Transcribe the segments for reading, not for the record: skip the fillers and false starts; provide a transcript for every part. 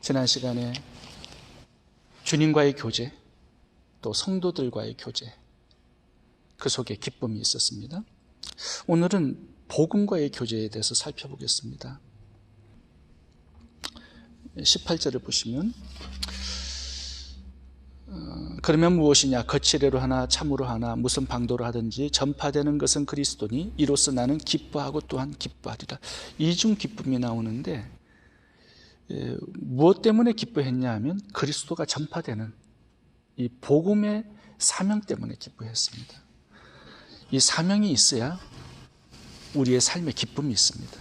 지난 시간에 주님과의 교제, 또 성도들과의 교제, 그 속에 기쁨이 있었습니다. 오늘은 복음과의 교제에 대해서 살펴보겠습니다. 18절을 보시면 그러면 무엇이냐? 거칠애로 하나 참으로 하나 무슨 방도로 하든지 전파되는 것은 그리스도니 이로써 나는 기뻐하고 또한 기뻐하리라. 이중 기쁨이 나오는데 무엇 때문에 기뻐했냐 하면 그리스도가 전파되는 이 복음의 사명 때문에 기뻐했습니다. 이 사명이 있어야 우리의 삶에 기쁨이 있습니다.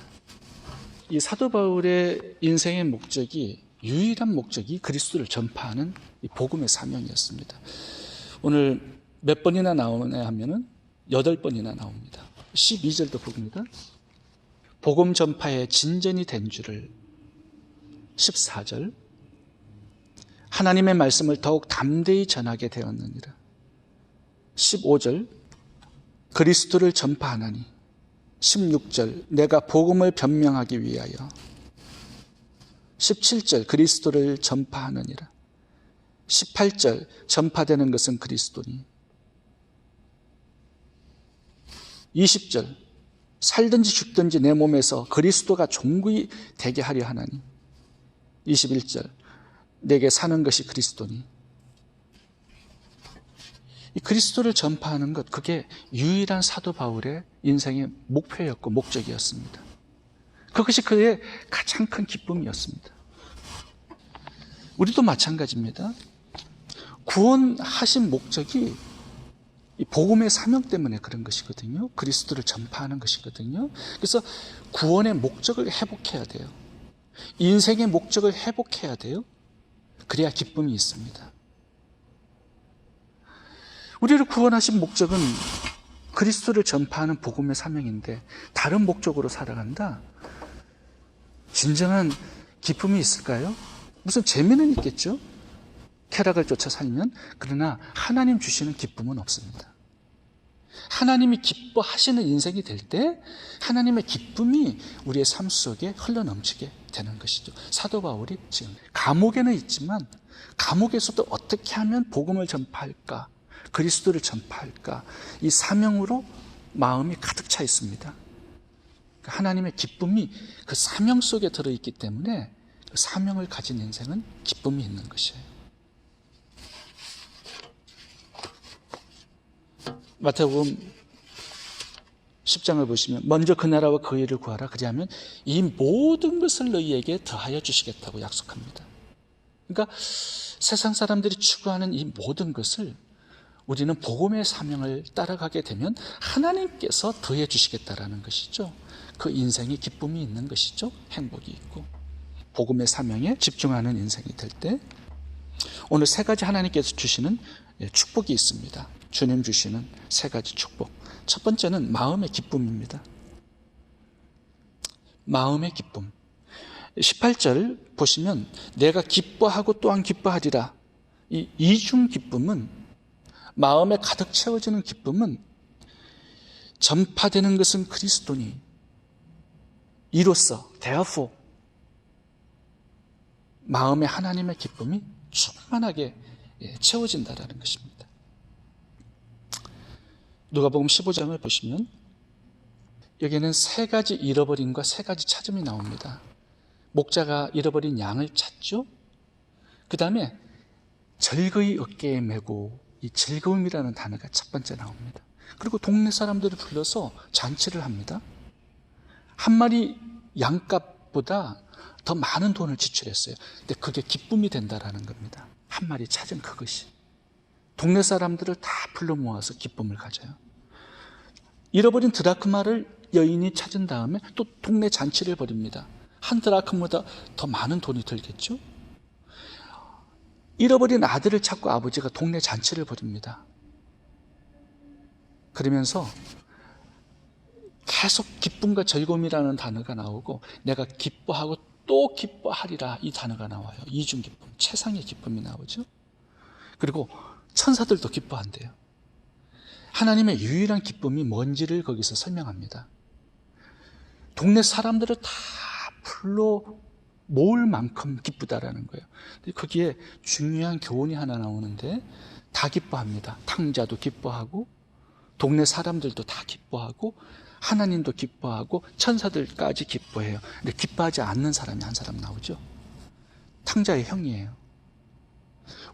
이 사도 바울의 인생의 목적이, 유일한 목적이 그리스도를 전파하는 이 복음의 사명이었습니다. 오늘 몇 번이나 나오냐 하면은 8번이나 나옵니다. 12절도 봅니다. 복음 전파에 진전이 된 줄을. 14절 하나님의 말씀을 더욱 담대히 전하게 되었느니라. 15절 그리스도를 전파하나니. 16절 내가 복음을 변명하기 위하여. 17절 그리스도를 전파하느니라. 18절 전파되는 것은 그리스도니. 20절 살든지 죽든지 내 몸에서 그리스도가 종구이 되게 하려 하나니. 21절 내게 사는 것이 그리스도니. 이 그리스도를 전파하는 것, 그게 유일한 사도 바울의 인생의 목표였고 목적이었습니다. 그것이 그의 가장 큰 기쁨이었습니다. 우리도 마찬가지입니다. 구원하신 목적이 이 복음의 사명 때문에 그런 것이거든요. 그리스도를 전파하는 것이거든요. 그래서 구원의 목적을 회복해야 돼요. 인생의 목적을 회복해야 돼요. 그래야 기쁨이 있습니다. 우리를 구원하신 목적은 그리스도를 전파하는 복음의 사명인데 다른 목적으로 살아간다? 진정한 기쁨이 있을까요? 무슨 재미는 있겠죠? 쾌락을 쫓아 살면. 그러나 하나님 주시는 기쁨은 없습니다. 하나님이 기뻐하시는 인생이 될 때 하나님의 기쁨이 우리의 삶 속에 흘러넘치게 되는 것이죠. 사도 바울이 지금 감옥에는 있지만 감옥에서도 어떻게 하면 복음을 전파할까, 그리스도를 전파할까, 이 사명으로 마음이 가득 차 있습니다. 하나님의 기쁨이 그 사명 속에 들어있기 때문에 그 사명을 가진 인생은 기쁨이 있는 것이에요. 마태복음 10장을 보시면 먼저 그 나라와 그 의를 구하라. 그리하면 이 모든 것을 너희에게 더하여 주시겠다고 약속합니다. 그러니까 세상 사람들이 추구하는 이 모든 것을 우리는 복음의 사명을 따라가게 되면 하나님께서 더해 주시겠다라는 것이죠. 그 인생에 기쁨이 있는 것이죠. 행복이 있고. 복음의 사명에 집중하는 인생이 될 때 오늘 3가지 하나님께서 주시는 축복이 있습니다. 주님 주시는 3가지 축복. 첫 번째는 마음의 기쁨입니다. 마음의 기쁨. 18절 보시면 내가 기뻐하고 또한 기뻐하리라. 이 이중 기쁨은, 마음에 가득 채워지는 기쁨은 전파되는 것은 그리스도니 이로써 therefore 마음에 하나님의 기쁨이 충만하게 채워진다라는 것입니다. 누가복음 15장을 보시면 여기는 3가지 잃어버림과 3가지 찾음이 나옵니다. 목자가 잃어버린 양을 찾죠. 그 다음에 즐거이 어깨에 메고, 이 즐거움이라는 단어가 첫 번째 나옵니다. 그리고 동네 사람들을 불러서 잔치를 합니다. 한 마리 양값보다 더 많은 돈을 지출했어요. 근데 그게 기쁨이 된다라는 겁니다. 한 마리 찾은 그것이. 동네 사람들을 다 불러 모아서 기쁨을 가져요. 잃어버린 드라크마를 여인이 찾은 다음에 또 동네 잔치를 벌입니다. 한 드라크마보다 더 많은 돈이 들겠죠? 잃어버린 아들을 찾고 아버지가 동네 잔치를 벌입니다. 그러면서 계속 기쁨과 즐거움이라는 단어가 나오고 내가 기뻐하고 또 기뻐하리라, 이 단어가 나와요. 이중 기쁨, 최상의 기쁨이 나오죠. 그리고 천사들도 기뻐한대요. 하나님의 유일한 기쁨이 뭔지를 거기서 설명합니다. 동네 사람들을 다 불러 모을 만큼 기쁘다라는 거예요. 거기에 중요한 교훈이 하나 나오는데 다 기뻐합니다. 탕자도 기뻐하고 동네 사람들도 다 기뻐하고 하나님도 기뻐하고 천사들까지 기뻐해요. 근데 기뻐하지 않는 사람이 한 사람 나오죠. 탕자의 형이에요.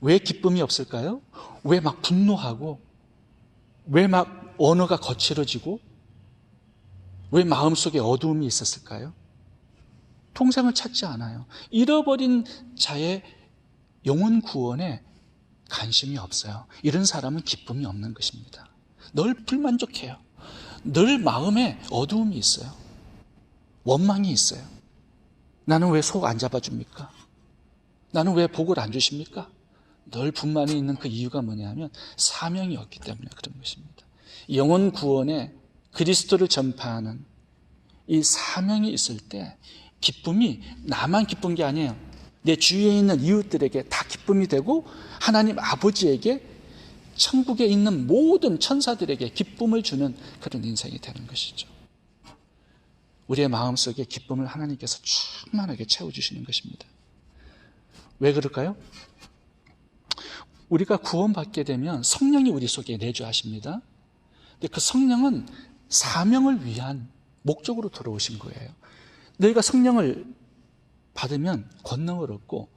왜 기쁨이 없을까요? 왜 막 분노하고 왜 막 언어가 거칠어지고 왜 마음속에 어두움이 있었을까요? 통생을 찾지 않아요. 잃어버린 자의 영혼 구원에 관심이 없어요. 이런 사람은 기쁨이 없는 것입니다. 늘 불만족해요. 늘 마음에 어두움이 있어요. 원망이 있어요. 나는 왜 속 안 잡아줍니까? 나는 왜 복을 안 주십니까? 늘 분만이 있는 그 이유가 뭐냐면 사명이 없기 때문에 그런 것입니다. 영혼 구원에 그리스도를 전파하는 이 사명이 있을 때 기쁨이 나만 기쁜 게 아니에요. 내 주위에 있는 이웃들에게 다 기쁨이 되고 하나님 아버지에게 천국에 있는 모든 천사들에게 기쁨을 주는 그런 인생이 되는 것이죠. 우리의 마음속에 기쁨을 하나님께서 충만하게 채워주시는 것입니다. 왜 그럴까요? 우리가 구원받게 되면 성령이 우리 속에 내주하십니다. 근데 그 성령은 사명을 위한 목적으로 들어오신 거예요. 너희가 성령을 받으면 권능을 얻고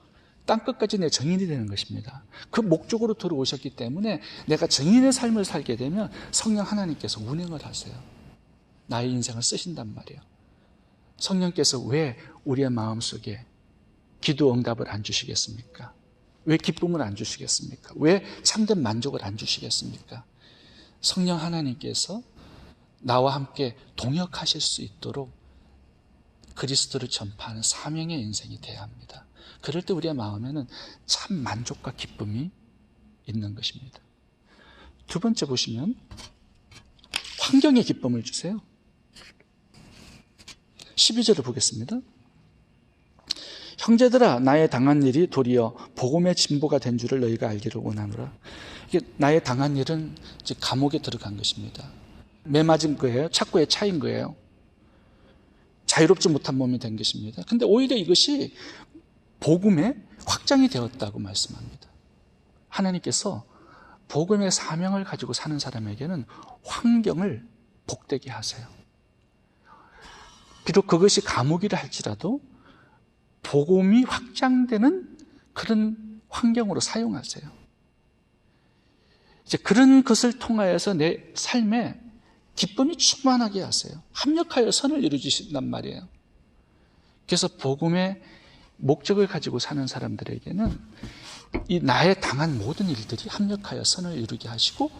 땅끝까지 내 증인이 되는 것입니다. 그 목적으로 들어오셨기 때문에 내가 증인의 삶을 살게 되면 성령 하나님께서 운행을 하세요. 나의 인생을 쓰신단 말이에요. 성령께서 왜 우리의 마음속에 기도 응답을 안 주시겠습니까? 왜 기쁨을 안 주시겠습니까? 왜 참된 만족을 안 주시겠습니까? 성령 하나님께서 나와 함께 동역하실 수 있도록 그리스도를 전파하는 사명의 인생이 되어야 합니다. 그럴 때 우리의 마음에는 참 만족과 기쁨이 있는 것입니다. 두 번째 보시면 환경에 기쁨을 주세요. 12절을 보겠습니다. 형제들아 나의 당한 일이 도리어 복음의 진보가 된 줄을 너희가 알기를 원하노라. 이게 나의 당한 일은 즉 감옥에 들어간 것입니다. 매 맞은 거예요. 착고에 차인 거예요. 자유롭지 못한 몸이 된 것입니다. 근데 오히려 이것이 복음의 확장이 되었다고 말씀합니다. 하나님께서 복음의 사명을 가지고 사는 사람에게는 환경을 복되게 하세요. 비록 그것이 감옥이라 할지라도 복음이 확장되는 그런 환경으로 사용하세요. 이제 그런 것을 통하여서 내 삶에 기쁨이 충만하게 하세요. 합력하여 선을 이루어주신단 말이에요. 그래서 복음의 목적을 가지고 사는 사람들에게는 이 나의 당한 모든 일들이 합력하여 선을 이루게 하시고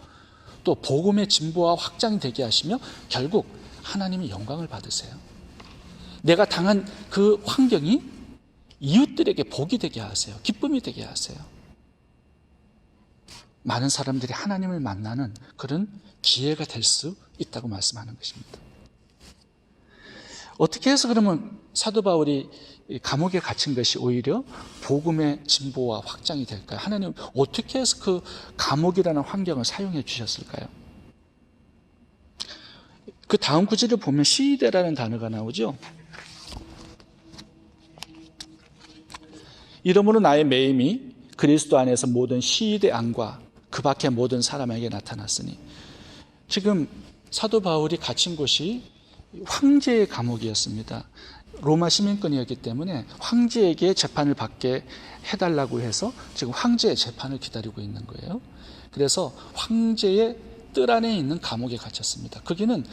또 복음의 진보와 확장이 되게 하시며 결국 하나님이 영광을 받으세요. 내가 당한 그 환경이 이웃들에게 복이 되게 하세요. 기쁨이 되게 하세요. 많은 사람들이 하나님을 만나는 그런 기회가 될 수 있다고 말씀하는 것입니다. 어떻게 해서 그러면 사도 바울이 감옥에 갇힌 것이 오히려 복음의 진보와 확장이 될까요? 하나님 어떻게 해서 그 감옥이라는 환경을 사용해 주셨을까요? 그 다음 구절을 보면 시대라는 단어가 나오죠. 이러므로 나의 매임이 그리스도 안에서 모든 시대 안과 그 밖의 모든 사람에게 나타났으니, 지금 사도 바울이 갇힌 곳이 황제의 감옥이었습니다. 로마 시민권이었기 때문에 황제에게 재판을 받게 해달라고 해서 지금 황제의 재판을 기다리고 있는 거예요. 그래서 황제의 뜰 안에 있는 감옥에 갇혔습니다. 거기는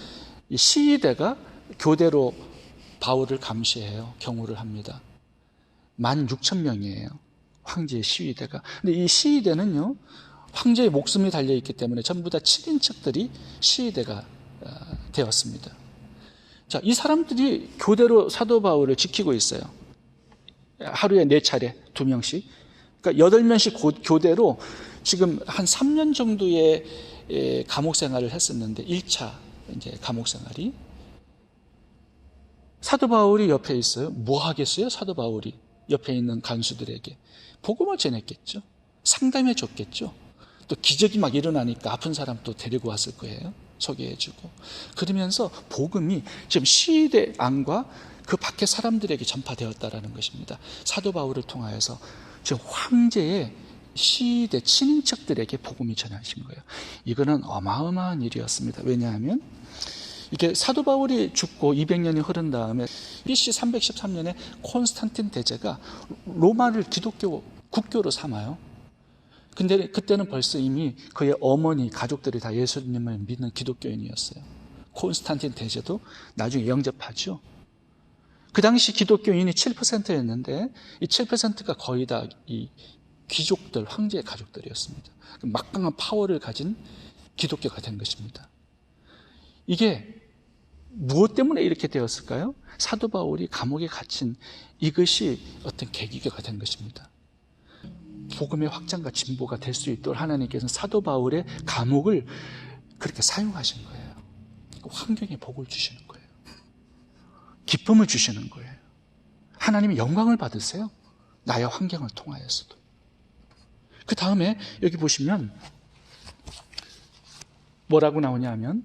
시위대가 교대로 바울을 감시해요. 경호를 합니다. 16,000명이에요. 황제의 시위대가. 근데 이 시위대는요, 황제의 목숨이 달려있기 때문에 전부 다 7인척들이 시위대가 되었습니다. 자, 이 사람들이 교대로 사도 바울을 지키고 있어요. 하루에 4차례 2명씩. 그러니까 8명씩 교대로 지금 한 3년 정도의 감옥 생활을 했었는데 1차 이제 감옥 생활이. 사도 바울이 옆에 있어요. 뭐 하겠어요? 사도 바울이 옆에 있는 간수들에게 복음을 전했겠죠. 상담해 줬겠죠. 또 기적이 막 일어나니까 아픈 사람 또 데리고 왔을 거예요. 소개해주고. 그러면서 복음이 지금 시대 안과 그 밖에 사람들에게 전파되었다라는 것입니다. 사도 바울을 통하여서 지금 황제의 시대 친인척들에게 복음이 전하신 거예요. 이거는 어마어마한 일이었습니다. 왜냐하면 이게 사도 바울이 죽고 200년이 흐른 다음에 BC 313년에 콘스탄틴 대제가 로마를 기독교 국교로 삼아요. 근데 그때는 벌써 이미 그의 어머니 가족들이 다 예수님을 믿는 기독교인이었어요. 콘스탄틴 대제도 나중에 영접하죠. 그 당시 기독교인이 7%였는데 이 7%가 거의 다 이 귀족들, 황제의 가족들이었습니다. 막강한 파워를 가진 기독교가 된 것입니다. 이게 무엇 때문에 이렇게 되었을까요? 사도 바울이 감옥에 갇힌 이것이 어떤 계기가 된 것입니다. 복음의 확장과 진보가 될 수 있도록 하나님께서는 사도 바울의 감옥을 그렇게 사용하신 거예요. 환경에 복을 주시는 거예요. 기쁨을 주시는 거예요. 하나님의 영광을 받으세요. 나의 환경을 통하여서도. 그 다음에 여기 보시면 뭐라고 나오냐면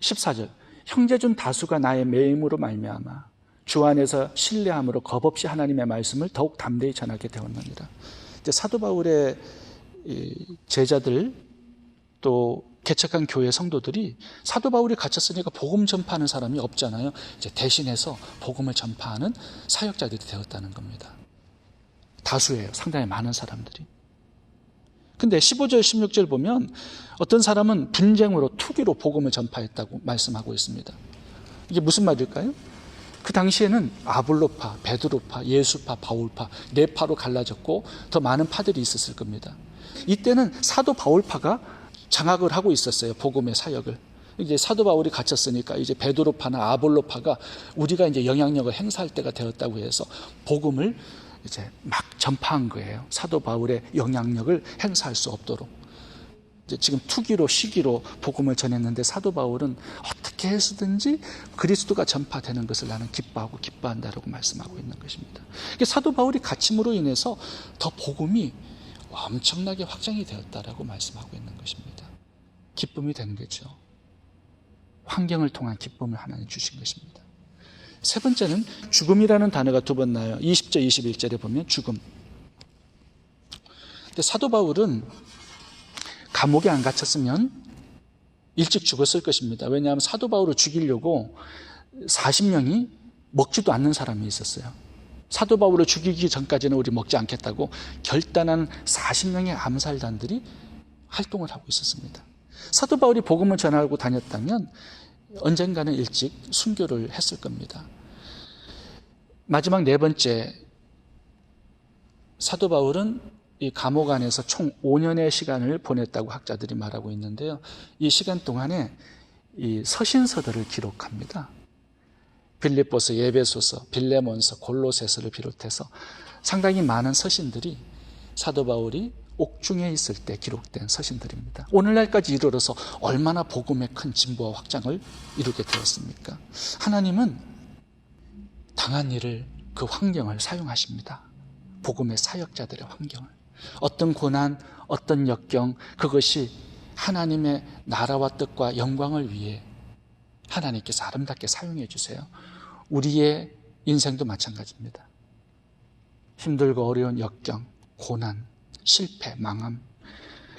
14절 형제 중 다수가 나의 매임으로 말미암아 주 안에서 신뢰함으로 겁없이 하나님의 말씀을 더욱 담대히 전하게 되었느니라. 이제 사도 바울의 제자들 또 개척한 교회 성도들이 사도 바울이 갇혔으니까 복음 전파하는 사람이 없잖아요. 이제 대신해서 복음을 전파하는 사역자들이 되었다는 겁니다. 다수예요. 상당히 많은 사람들이. 근데 15절 16절 보면 어떤 사람은 분쟁으로 투기로 복음을 전파했다고 말씀하고 있습니다. 이게 무슨 말일까요? 그 당시에는 아볼로파, 베드로파, 예수파, 바울파 네 파로 갈라졌고 더 많은 파들이 있었을 겁니다. 이때는 사도 바울파가 장악을 하고 있었어요. 복음의 사역을. 이제 사도 바울이 갇혔으니까 이제 베드로파나 아볼로파가 우리가 이제 영향력을 행사할 때가 되었다고 해서 복음을 이제 막 전파한 거예요. 사도 바울의 영향력을 행사할 수 없도록. 이제 지금 투기로 시기로 복음을 전했는데 사도 바울은 어떻게 해서든지 그리스도가 전파되는 것을 나는 기뻐하고 기뻐한다라고 말씀하고 있는 것입니다. 사도 바울이 갇힘으로 인해서 더 복음이 엄청나게 확장이 되었다라고 말씀하고 있는 것입니다. 기쁨이 되는 거죠. 환경을 통한 기쁨을 하나님 주신 것입니다. 세 번째는 죽음이라는 단어가 두 번 나와요. 20절 21절에 보면 죽음. 근데 사도 바울은 감옥에 안 갇혔으면 일찍 죽었을 것입니다. 왜냐하면 사도 바울을 죽이려고 40명이 먹지도 않는 사람이 있었어요. 사도 바울을 죽이기 전까지는 우리 먹지 않겠다고 결단한 40명의 암살단들이 활동을 하고 있었습니다. 사도 바울이 복음을 전하고 다녔다면 언젠가는 일찍 순교를 했을 겁니다. 마지막 네 번째, 사도 바울은 이 감옥 안에서 총 5년의 시간을 보냈다고 학자들이 말하고 있는데요. 이 시간 동안에 이 서신서들을 기록합니다. 빌립보서, 에베소서, 빌레몬서, 골로새서를 비롯해서 상당히 많은 서신들이 사도 바울이 옥중에 있을 때 기록된 서신들입니다. 오늘날까지 이르러서 얼마나 복음의 큰 진보와 확장을 이루게 되었습니까? 하나님은 당한 일을 그 환경을 사용하십니다. 복음의 사역자들의 환경을. 어떤 고난, 어떤 역경, 그것이 하나님의 나라와 뜻과 영광을 위해 하나님께서 아름답게 사용해 주세요. 우리의 인생도 마찬가지입니다. 힘들고 어려운 역경, 고난, 실패, 망함,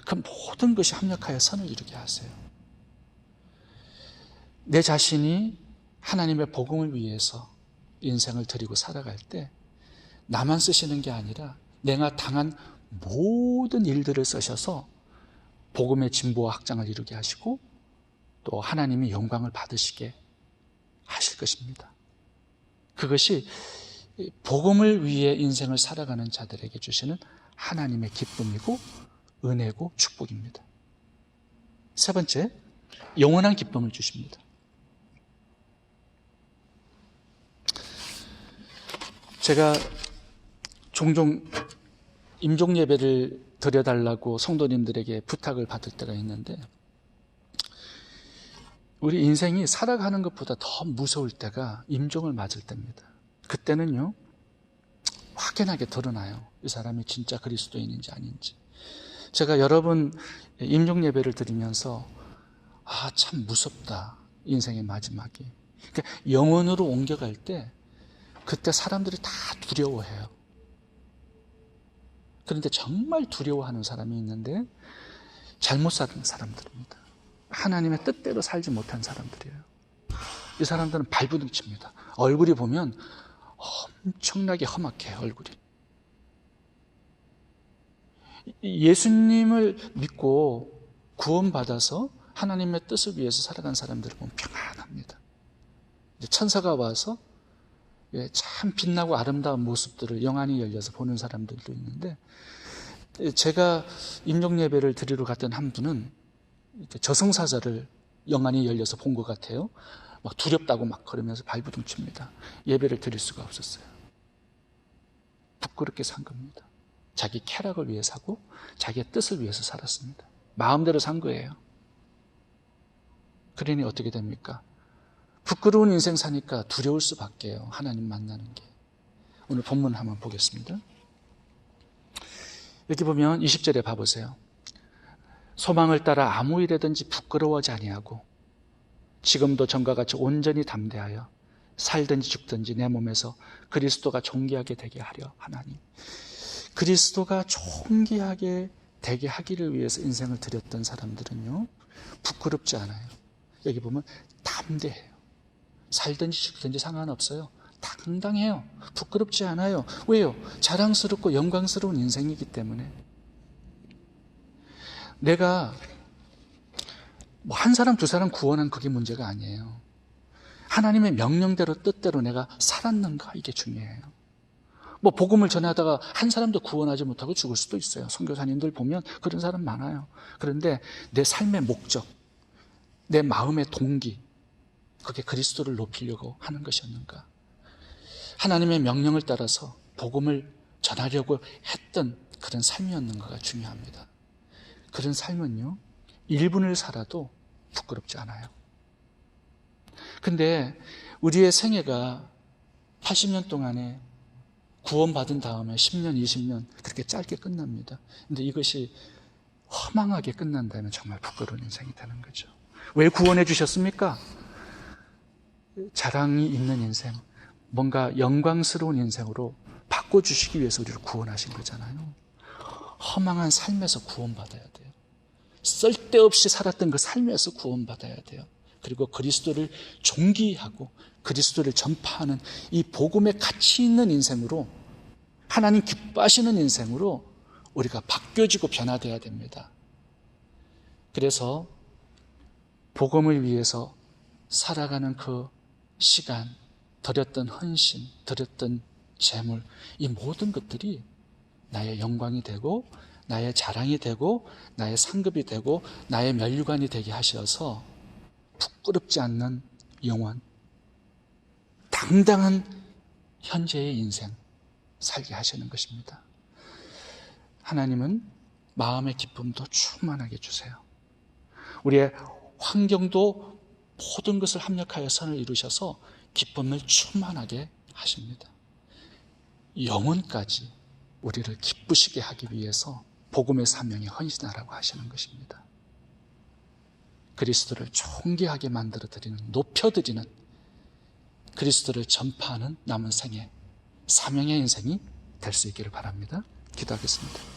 그 모든 것이 합력하여 선을 이루게 하세요. 내 자신이 하나님의 복음을 위해서 인생을 드리고 살아갈 때 나만 쓰시는 게 아니라 내가 당한 모든 일들을 쓰셔서 복음의 진보와 확장을 이루게 하시고 또 하나님이 영광을 받으시게 하실 것입니다. 그것이 복음을 위해 인생을 살아가는 자들에게 주시는 하나님의 기쁨이고 은혜고 축복입니다. 세 번째, 영원한 기쁨을 주십니다. 제가 종종 임종 예배를 드려달라고 성도님들에게 부탁을 받을 때가 있는데 우리 인생이 살아가는 것보다 더 무서울 때가 임종을 맞을 때입니다. 그때는요 확연하게 드러나요. 이 사람이 진짜 그리스도인인지 아닌지. 제가 여러 번 임종 예배를 드리면서 참 무섭다. 인생의 마지막이. 그러니까 영원으로 옮겨갈 때 그때 사람들이 다 두려워해요. 그런데 정말 두려워하는 사람이 있는데 잘못 사는 사람들입니다. 하나님의 뜻대로 살지 못한 사람들이에요. 이 사람들은 발부둥칩니다. 얼굴이 보면 엄청나게 험악해요. 얼굴이. 예수님을 믿고 구원받아서 하나님의 뜻을 위해서 살아간 사람들을 보면 평안합니다. 천사가 와서 참 빛나고 아름다운 모습들을 영안이 열려서 보는 사람들도 있는데, 제가 임종 예배를 드리러 갔던 한 분은 저승사자를 영안이 열려서 본 것 같아요. 막 두렵다고 막 그러면서 발부둥칩니다. 예배를 드릴 수가 없었어요. 부끄럽게 산 겁니다. 자기 쾌락을 위해 사고 자기의 뜻을 위해서 살았습니다. 마음대로 산 거예요. 그러니 어떻게 됩니까? 부끄러운 인생 사니까 두려울 수밖에요. 하나님 만나는 게. 오늘 본문 한번 보겠습니다. 여기 보면 20절에 봐보세요. 소망을 따라 아무 일에든지 부끄러워하지 아니하고 지금도 전과 같이 온전히 담대하여 살든지 죽든지 내 몸에서 그리스도가 존귀하게 되게 하려 하나니. 그리스도가 존귀하게 되게 하기를 위해서 인생을 드렸던 사람들은요, 부끄럽지 않아요. 여기 보면 담대해요. 살든지 죽든지 상관없어요. 당당해요. 부끄럽지 않아요. 왜요? 자랑스럽고 영광스러운 인생이기 때문에. 내가 한 사람 두 사람 구원한 그게 문제가 아니에요. 하나님의 명령대로 뜻대로 내가 살았는가, 이게 중요해요. 복음을 전하다가 한 사람도 구원하지 못하고 죽을 수도 있어요. 선교사님들 보면 그런 사람 많아요. 그런데 내 삶의 목적, 내 마음의 동기, 그게 그리스도를 높이려고 하는 것이었는가? 하나님의 명령을 따라서 복음을 전하려고 했던 그런 삶이었는가가 중요합니다. 그런 삶은요, 1분을 살아도 부끄럽지 않아요. 근데 우리의 생애가 80년 동안에 구원받은 다음에 10년, 20년 그렇게 짧게 끝납니다. 근데 이것이 허망하게 끝난다면 정말 부끄러운 인생이 되는 거죠. 왜 구원해 주셨습니까? 자랑이 있는 인생, 뭔가 영광스러운 인생으로 바꿔주시기 위해서 우리를 구원하신 거잖아요. 허망한 삶에서 구원받아야 돼요. 쓸데없이 살았던 그 삶에서 구원받아야 돼요. 그리고 그리스도를 존귀하고 그리스도를 전파하는 이 복음의 가치 있는 인생으로, 하나님 기뻐하시는 인생으로 우리가 바뀌어지고 변화되어야 됩니다. 그래서 복음을 위해서 살아가는 그 시간, 드렸던 헌신, 드렸던 재물, 이 모든 것들이 나의 영광이 되고 나의 자랑이 되고 나의 상급이 되고 나의 면류관이 되게 하셔서 부끄럽지 않는 영원, 당당한 현재의 인생 살게 하시는 것입니다. 하나님은 마음의 기쁨도 충만하게 주세요. 우리의 환경도 모든 것을 합력하여 선을 이루셔서 기쁨을 충만하게 하십니다. 영혼까지 우리를 기쁘시게 하기 위해서 복음의 사명에 헌신하라고 하시는 것입니다. 그리스도를 존귀하게 만들어드리는, 높여드리는, 그리스도를 전파하는 남은 생애, 사명의 인생이 될 수 있기를 바랍니다. 기도하겠습니다.